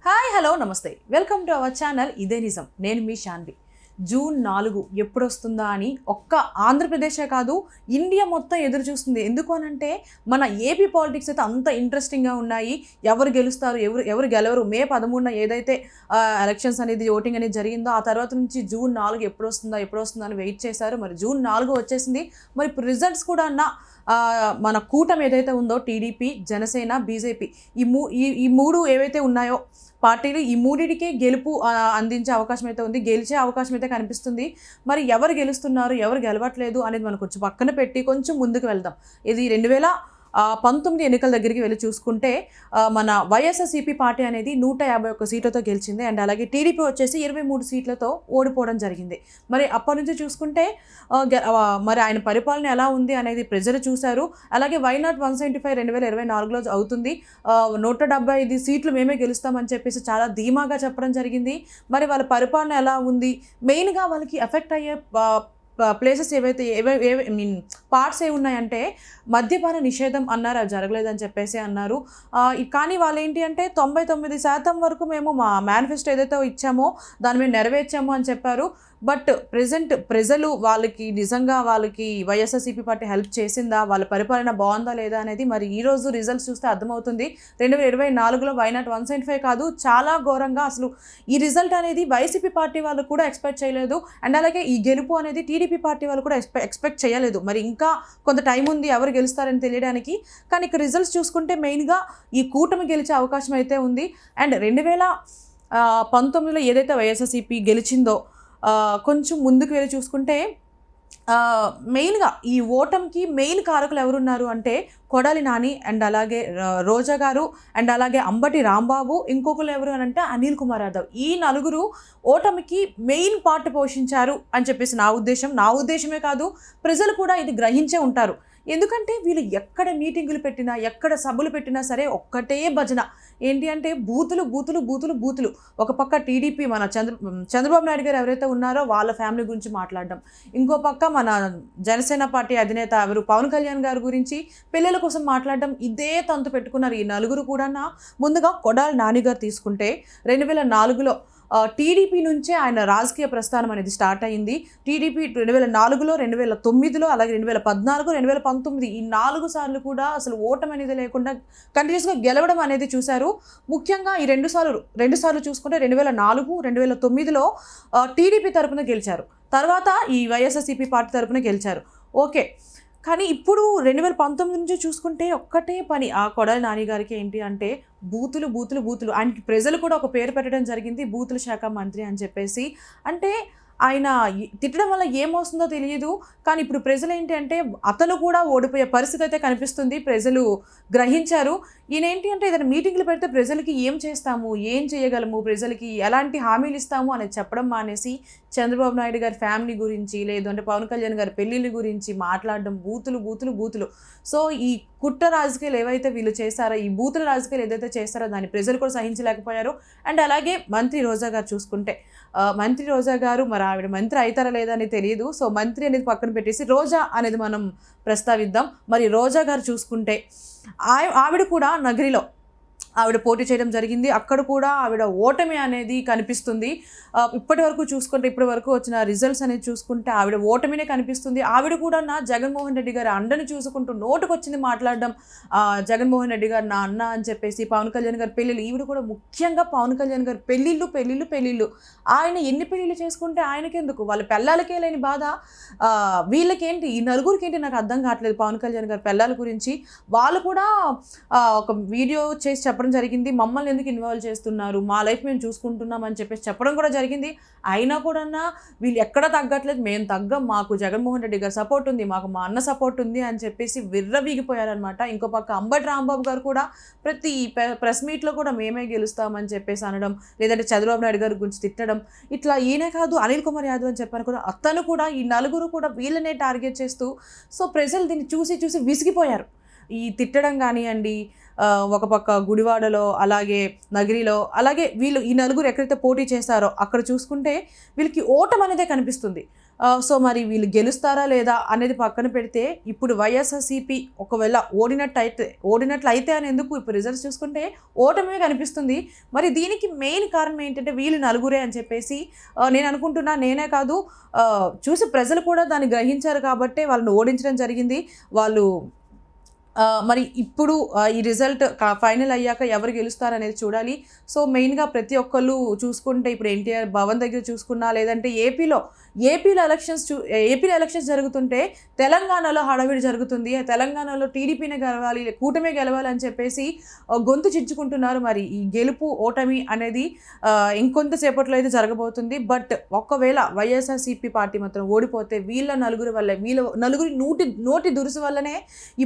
Hi hello నమస్తే welcome to our channel ఇదే నిజం. నేను మీ శాన్వి. జూన్ 4 ఎప్పుడు వస్తుందా అని ఒక్క ఆంధ్రప్రదేశే కాదు ఇండియా మొత్తం ఎదురు చూస్తుంది. ఎందుకు అనంటే మన ఏపీ పాలిటిక్స్ అయితే అంత ఇంట్రెస్టింగ్గా ఉన్నాయి. ఎవరు గెలుస్తారు, ఎవరు గెలవరు. మే 13న ఏదైతే ఎలక్షన్స్ అనేది ఓటింగ్ అనేది జరిగిందో ఆ తర్వాత నుంచి జూన్ 4 ఎప్పుడు వస్తుందా అని వెయిట్ చేశారు. మరి జూన్ 4 వచ్చేసింది. మరి ఇప్పుడు రిజల్ట్స్ కూడా మన కూటమి ఏదైతే ఉందో టీడీపీ, జనసేన, బీజేపీ ఈ మూడు ఏవైతే ఉన్నాయో పార్టీలు, ఈ మూడింటికే గెలుపు అందించే అవకాశం అయితే ఉంది, గెలిచే అవకాశం అయితే కనిపిస్తుంది. మరి ఎవరు గెలుస్తున్నారు, ఎవరు గెలవట్లేదు అనేది మనం కొంచెం పక్కన పెట్టి కొంచెం ముందుకు వెళ్దాం. ఇది 2019 ఎన్నికల దగ్గరికి వెళ్ళి చూసుకుంటే మన వైఎస్ఆర్సీపీ పార్టీ అనేది 151 సీట్లతో గెలిచింది. అండ్ అలాగే టీడీపీ వచ్చేసి 23 సీట్లతో ఓడిపోవడం జరిగింది. మరి అప్పటి నుంచి చూసుకుంటే మరి ఆయన పరిపాలన ఎలా ఉంది అనేది ప్రజలు చూశారు. అలాగే వైనాట్ 175 2024లో అవుతుంది. 175 సీట్లు మేమే గెలుస్తామని చెప్పేసి చాలా ధీమాగా చెప్పడం జరిగింది. మరి వాళ్ళ పరిపాలన ఎలా ఉంది, మెయిన్గా వాళ్ళకి ఎఫెక్ట్ అయ్యే ప్లేసెస్ ఏవైతే పార్ట్స్ ఏ ఉన్నాయంటే మద్యపాన నిషేధం అన్నారు, అది జరగలేదని చెప్పేసి అన్నారు. కానీ వాళ్ళు ఏంటి అంటే 99% వరకు మేము మా మేనిఫెస్టో ఏదైతే ఇచ్చామో దాన్ని మేము నెరవేర్చాము అని చెప్పారు. బట్ ప్రజలు నిజంగా వాళ్ళకి వైఎస్ఆర్సీపీ పార్టీ హెల్ప్ చేసిందా, వాళ్ళ పరిపాలన బాగుందా లేదా అనేది మరి ఈరోజు రిజల్ట్స్ చూస్తే అర్థమవుతుంది. 2024లో వైనాట్ 175 కాదు, చాలా ఘోరంగా అసలు ఈ రిజల్ట్ అనేది వైసీపీ పార్టీ వాళ్ళు కూడా ఎక్స్పెక్ట్ చేయలేదు. అండ్ అలాగే ఈ గెలుపు అనేది టీడీపీ పార్టీ వాళ్ళు కూడా ఎక్స్పెక్ట్ చేయలేదు. మరి ఇంకా కొంత టైం ఉంది ఎవరు గెలుస్తారని తెలియడానికి. కానీ ఇక్కడ రిజల్ట్స్ చూసుకుంటే మెయిన్గా ఈ కూటమి గెలిచే అవకాశం అయితే ఉంది. అండ్ 2019లో ఏదైతే వైఎస్ఆర్సీపీ గెలిచిందో కొంచెం ముందుకు వెళ్ళి చూసుకుంటే మెయిన్గా ఈ ఓటమికి మెయిన్ కారకులు ఎవరున్నారు అంటే కొడాలి నాని అండ్ అలాగే రోజా గారు అండ్ అలాగే అంబటి రాంబాబు, ఇంకొకరు ఎవరు అని అంటే అనిల్ కుమార్ యాదవ్. ఈ నలుగురు ఓటమికి మెయిన్ పార్ట్ పోషించారు అని చెప్పేసి నా ఉద్దేశమే కాదు, ప్రజలు కూడా ఇది గ్రహించే ఉంటారు. ఎందుకంటే వీళ్ళు ఎక్కడ మీటింగులు పెట్టినా, ఎక్కడ సభలు పెట్టినా సరే ఒక్కటే భజన ఏంటి అంటే బూతులు. ఒక పక్క టీడీపీ మన చంద్రబాబు నాయుడు గారు ఎవరైతే ఉన్నారో వాళ్ళ ఫ్యామిలీ గురించి మాట్లాడడం, ఇంకో పక్క మన జనసేన పార్టీ అధినేత ఎవరు పవన్ కళ్యాణ్ గారి గురించి పిల్లల కోసం మాట్లాడడం, ఇదే తంతు పెట్టుకున్నారు ఈ నలుగురు కూడా. ముందుగా కొడాలి నాని గారు తీసుకుంటే 2004లో టీడీపీ నుంచే ఆయన రాజకీయ ప్రస్థానం అనేది స్టార్ట్ అయింది. టీడీపీ 2004లో, 2009లో, అలాగే 2014, 2019 ఈ 4 సార్లు కూడా అసలు ఓటమి అనేది లేకుండా కంటిన్యూస్గా గెలవడం అనేది చూశారు. ముఖ్యంగా ఈ రెండు సార్లు చూసుకుంటే 2004, 2009లో టీడీపీ తరపున గెలిచారు, తర్వాత ఈ వైఎస్ఆర్సీపీ పార్టీ తరపున గెలిచారు. ఓకే, కానీ ఇప్పుడు 2019 నుంచి చూసుకుంటే ఒక్కటే పని ఆ కొడాలి నాని గారికి ఏంటి అంటే బూతులు. ఆయనకి ప్రజలు కూడా ఒక పేరు పెట్టడం జరిగింది, బూతుల శాఖ మంత్రి అని చెప్పేసి. అంటే ఆయన తిట్టడం వల్ల ఏమవుతుందో తెలియదు. కానీ ఇప్పుడు ప్రజలు ఏంటి అంటే అతను కూడా ఓడిపోయే పరిస్థితి అయితే కనిపిస్తుంది. ప్రజలు గ్రహించారు. ఈయన ఏంటి అంటే ఏదైనా మీటింగ్లు పెడితే ప్రజలకి ఏం చేస్తాము, ఏం చేయగలము, ప్రజలకి ఎలాంటి హామీలు ఇస్తాము అనేది చెప్పడం మానేసి చంద్రబాబు నాయుడు గారి ఫ్యామిలీ గురించి, లేదు అంటే పవన్ కళ్యాణ్ గారి పెళ్ళిళ్ళ గురించి మాట్లాడడం, బూతులు. సో ఈ కుట్ర రాజకీయాలు ఏవైతే వీళ్ళు చేశారో, ఈ బూతుల రాజకీయాలు ఏదైతే చేస్తారో దాన్ని ప్రజలు కూడా సహించలేకపోయారు. అండ్ అలాగే మంత్రి రోజా గారు చూసుకుంటే మంత్రి రోజా గారు మరి ఆవిడ మంత్రి అవుతారా లేదా అని తెలియదు. సో మంత్రి అనేది పక్కన పెట్టేసి రోజా అనేది మనం ప్రస్తావిద్దాం. మరి రోజా గారు చూసుకుంటే ఆవిడ కూడా నగరిలో ఆవిడ పోటీ చేయడం జరిగింది. అక్కడ కూడా ఆవిడ ఓటమి అనేది కనిపిస్తుంది. ఇప్పటి వరకు వచ్చిన రిజల్ట్స్ అనేది చూసుకుంటే ఆవిడ ఓటమినే కనిపిస్తుంది. ఆవిడ కూడా జగన్మోహన్ రెడ్డి గారి అండని చూసుకుంటూ నోటుకొచ్చింది మాట్లాడడం, జగన్మోహన్ రెడ్డి గారు నా అన్న అని చెప్పేసి, పవన్ కళ్యాణ్ గారి పెళ్ళిళ్ళు, ఈవిడ కూడా ముఖ్యంగా పవన్ కళ్యాణ్ గారి పెళ్ళిళ్ళు. ఆయన ఎన్ని పెళ్ళిళ్ళు చేసుకుంటే ఆయనకెందుకు, వాళ్ళ పెళ్ళాలకే లేని బాధ వీళ్ళకేంటి, ఈ నలుగురికి ఏంటి నాకు అర్థం కావట్లేదు. పవన్ కళ్యాణ్ గారి పెళ్ళాల గురించి వాళ్ళు కూడా ఒక వీడియో చేసి చెప్పడం జరిగింది. మమ్మల్ని ఎందుకు ఇన్వాల్వ్ చేస్తున్నారు, మా లైఫ్ మేము చూసుకుంటున్నాం అని చెప్పేసి చెప్పడం కూడా జరిగింది. అయినా కూడా వీళ్ళు ఎక్కడ తగ్గట్లేదు, మేము తగ్గం, మాకు జగన్మోహన్ రెడ్డి గారు సపోర్ట్ ఉంది, మాకు మా అన్న సపోర్ట్ ఉంది అని చెప్పేసి విర్రవీగిపోయారనమాట. ఇంకో పక్క అంబటి రాంబాబు గారు కూడా ప్రతి ప్రెస్ మీట్లో కూడా మేమే గెలుస్తామని చెప్పేసి అనడం, లేదంటే చంద్రబాబు నాయుడు గారి గురించి తిట్టడం, ఇట్లా ఈయనే కాదు అనిల్ కుమార్ యాదవ్ అని చెప్పాను కూడా, అతను కూడా ఈ నలుగురు కూడా వీళ్ళనే టార్గెట్ చేస్తూ, సో ప్రజలు దీన్ని చూసి విసిగిపోయారు. ఈ తిట్టడం కానివ్వండి, ఒక పక్క గుడివాడలో, అలాగే నగిరిలో, అలాగే వీళ్ళు ఈ నలుగురు ఎక్కడైతే పోటీ చేశారో అక్కడ చూసుకుంటే వీళ్ళకి ఓటమి అనేదే కనిపిస్తుంది. సో మరి వీళ్ళు గెలుస్తారా లేదా అనేది పక్కన పెడితే ఇప్పుడు వైఎస్ఆర్సీపీ ఒకవేళ ఓడినట్లయితే అని ఎందుకు ఇప్పుడు రిజల్ట్స్ చూసుకుంటే ఓటమే కనిపిస్తుంది. మరి దీనికి మెయిన్ కారణం ఏంటంటే వీళ్ళు నలుగురే అని చెప్పేసి నేను అనుకుంటున్నా. నేనే కాదు, చూసి ప్రజలు కూడా దాన్ని గ్రహించారు కాబట్టే వాళ్ళని ఓడించడం జరిగింది. వాళ్ళు మరి ఇప్పుడు ఈ రిజల్ట్ ఫైనల్ అయ్యాక ఎవరు గెలుస్తారనేది చూడాలి. సో మెయిన్గా ప్రతి ఒక్కళ్ళు చూసుకుంటే ఇప్పుడు ఎన్టీఆర్ భవన్ దగ్గర చూసుకున్నా, లేదంటే ఏపీలో ఎలక్షన్స్ జరుగుతుంటే తెలంగాణలో హడావిడి జరుగుతుంది. తెలంగాణలో టీడీపీనే గెలవాలి, కూటమే గెలవాలి అని చెప్పేసి గొంతు చించుకుంటున్నారు. మరి ఈ గెలుపు ఓటమి అనేది ఇంకొంతసేపట్లో అయితే జరగబోతుంది. బట్ ఒకవేళ వైఎస్ఆర్సీపీ పార్టీ మాత్రం ఓడిపోతే వీళ్ళ నలుగురి నోటి దురుసు వల్లనే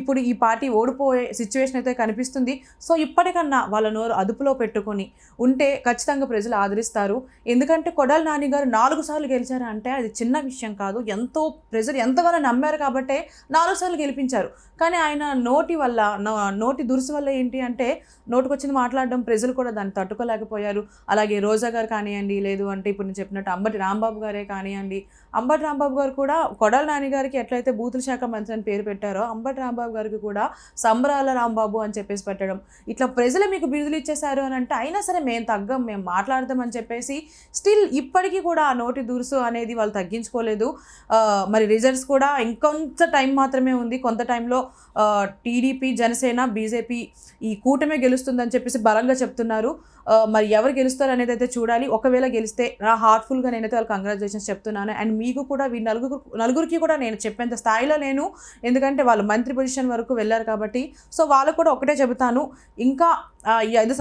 ఇప్పుడు ఈ పార్టీ ఓడిపోయే సిచ్యువేషన్ అయితే కనిపిస్తుంది. సో ఇప్పటికన్నా వాళ్ళ నోరు అదుపులో పెట్టుకొని ఉంటే ఖచ్చితంగా ప్రజలు ఆదరిస్తారు. ఎందుకంటే కొడాలి నాని గారు 4 సార్లు గెలిచారు అంటే అది చిన్న విషయం కాదు. ప్రజలు ఎంతగానో నమ్మారు కాబట్టే 4 సార్లు గెలిపించారు. కానీ ఆయన నోటి దురుసు వల్ల ఏంటి అంటే నోటుకొచ్చింది మాట్లాడడం, ప్రజలు కూడా దాన్ని తట్టుకోలేకపోయారు. అలాగే రోజా గారు కానివ్వండి, లేదు అంటే ఇప్పుడు నేను చెప్పినట్టు అంబటి రాంబాబు గారే కానివ్వండి, అంబటి రాంబాబు గారు కూడా కొడాలి నాని గారికి ఎట్లయితే బూతుల శాఖ మంత్రి అని పేరు పెట్టారో అంబటి రాంబాబు గారికి కూడా సంబరాల రాంబాబు అని చెప్పేసి పెట్టడం, ఇట్లా ప్రజలు మీకు బిరుదులు ఇచ్చేశారు అని అంటే అయినా సరే మేము మాట్లాడదాం అని చెప్పేసి స్టిల్ ఇప్పటికీ కూడా ఆ నోటి దురుసు అనేది వాళ్ళు తగ్గించుకోలేదు. మరి రిజల్ట్స్ కూడా ఇంకొంత టైం మాత్రమే ఉంది. కొంత టైంలో టీడీపీ, జనసేన, బీజేపీ ఈ కూటమే గెలుస్తుందని చెప్పేసి బలంగా చెప్తున్నారు. మరి ఎవరు గెలుస్తారు అనేది అయితే చూడాలి. ఒకవేళ గెలిస్తే నా హార్ట్ఫుల్గా నేనైతే వాళ్ళు కంగ్రాచులేషన్స్ చెప్తున్నాను. అండ్ మీకు కూడా నలుగురికి కూడా నేను చెప్పేంత స్థాయిలో లేను, ఎందుకంటే వాళ్ళు మంత్రి పొజిషన్ వరకు వెళ్ళారు కాబట్టి. సో వాళ్ళకు కూడా ఒకటే చెబుతాను, ఇంకా ఈ 5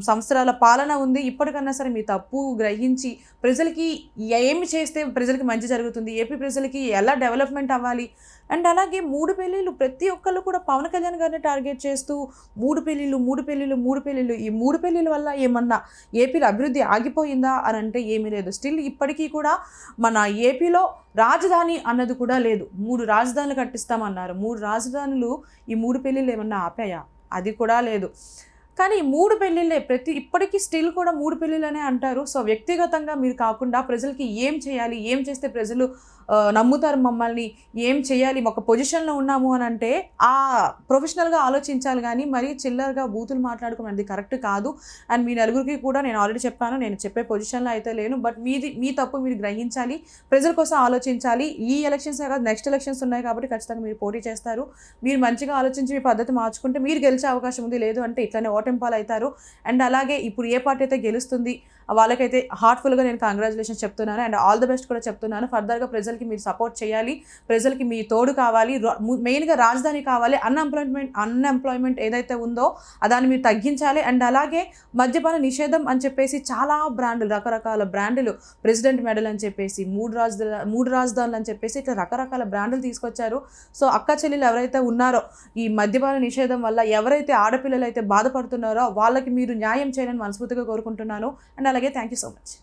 సంవత్సరాల పాలన ఉంది. ఇప్పటికన్నా సరే మీ తప్పు గ్రహించి ప్రజలకి ఏమి చేస్తే ప్రజలకి మంచి జరుగుతుంది, ఏపీ ప్రజలకి ఎలా డెవలప్మెంట్ అవ్వాలి. అండ్ అలాగే 3 పెళ్ళిళ్ళు ప్రతి ఒక్కళ్ళు కూడా పవన్ కళ్యాణ్ గారిని టార్గెట్ చేస్తూ 3 పెళ్ళిళ్ళు ఈ 3 పెళ్ళిళ్ళ వల్ల ఏమన్నా ఏపీలో అభివృద్ధి ఆగిపోయిందా అని అంటే ఏమీ లేదు. స్టిల్ ఇప్పటికీ కూడా మన ఏపీలో రాజధాని అన్నది కూడా లేదు. 3 రాజధానులు కట్టిస్తామన్నారు. 3 రాజధానులు ఈ 3 పెళ్ళిళ్ళు ఏమన్నా ఆపాయా? అది కూడా లేదు. కానీ 3 పెళ్ళిళ్ళే ఇప్పటికీ స్టిల్ కూడా 3 పెళ్ళిళ్ళనే అంటారు. సో వ్యక్తిగతంగా మీరు కాకుండా ప్రజలకి ఏం చేయాలి, ఏం చేస్తే ప్రజలు నమ్ముతారు మమ్మల్ని, ఏం చేయాలి, ఒక పొజిషన్లో ఉన్నాము అని అంటే ఆ ప్రొఫెషనల్గా ఆలోచించాలి. కానీ మరీ చిల్లరగా బూతులు మాట్లాడుకోవడం అది కరెక్ట్ కాదు. అండ్ మీ నలుగురికి కూడా నేను ఆల్రెడీ చెప్పాను, నేను చెప్పే పొజిషన్లో అయితే లేను. బట్ మీ తప్పు మీరు గ్రహించాలి, ప్రజల కోసం ఆలోచించాలి. ఈ ఎలక్షన్స్ కాదు, నెక్స్ట్ ఎలక్షన్స్ ఉన్నాయి కాబట్టి ఖచ్చితంగా మీరు పోటీ చేస్తారు. మీరు మంచిగా ఆలోచించి మీ పద్ధతి మార్చుకుంటే మీరు గెలిచే అవకాశం ఉంది. లేదు అంటే ఇట్లానే ఓటంపాలు అవుతారు. అండ్ అలాగే ఇప్పుడు ఏ పార్టీ అయితే గెలుస్తుంది వాళ్ళకైతే హార్ట్ఫుల్గా నేను కంగ్రాచులేషన్స్ చెప్తున్నాను. అండ్ ఆల్ ది బెస్ట్ కూడా చెప్తున్నాను. ఫర్దర్గా ప్రజలకి మీరు సపోర్ట్ చేయాలి, ప్రజలకి మీ తోడు కావాలి. మెయిన్గా రాజధాని కావాలి. అన్ఎంప్లాయ్మెంట్ ఏదైతే ఉందో దాన్ని మీరు తగ్గించాలి. అండ్ అలాగే మద్యపాన నిషేధం అని చెప్పేసి చాలా బ్రాండ్లు, రకరకాల బ్రాండ్లు, ప్రెసిడెంట్ మెడల్ అని చెప్పేసి 3 రాజధానులు అని చెప్పేసి ఇట్లా రకరకాల బ్రాండ్లు తీసుకొచ్చారు. సో అక్క చెల్లెలు ఎవరైతే ఉన్నారో ఈ మద్యపాన నిషేధం వల్ల ఎవరైతే ఆడపిల్లలు అయితే బాధపడుతున్నారో వాళ్ళకి మీరు న్యాయం చేయాలని మనస్ఫూర్తిగా కోరుకుంటున్నాను. అండ్ అలాగే థ్యాంక్ యూ సో మచ్.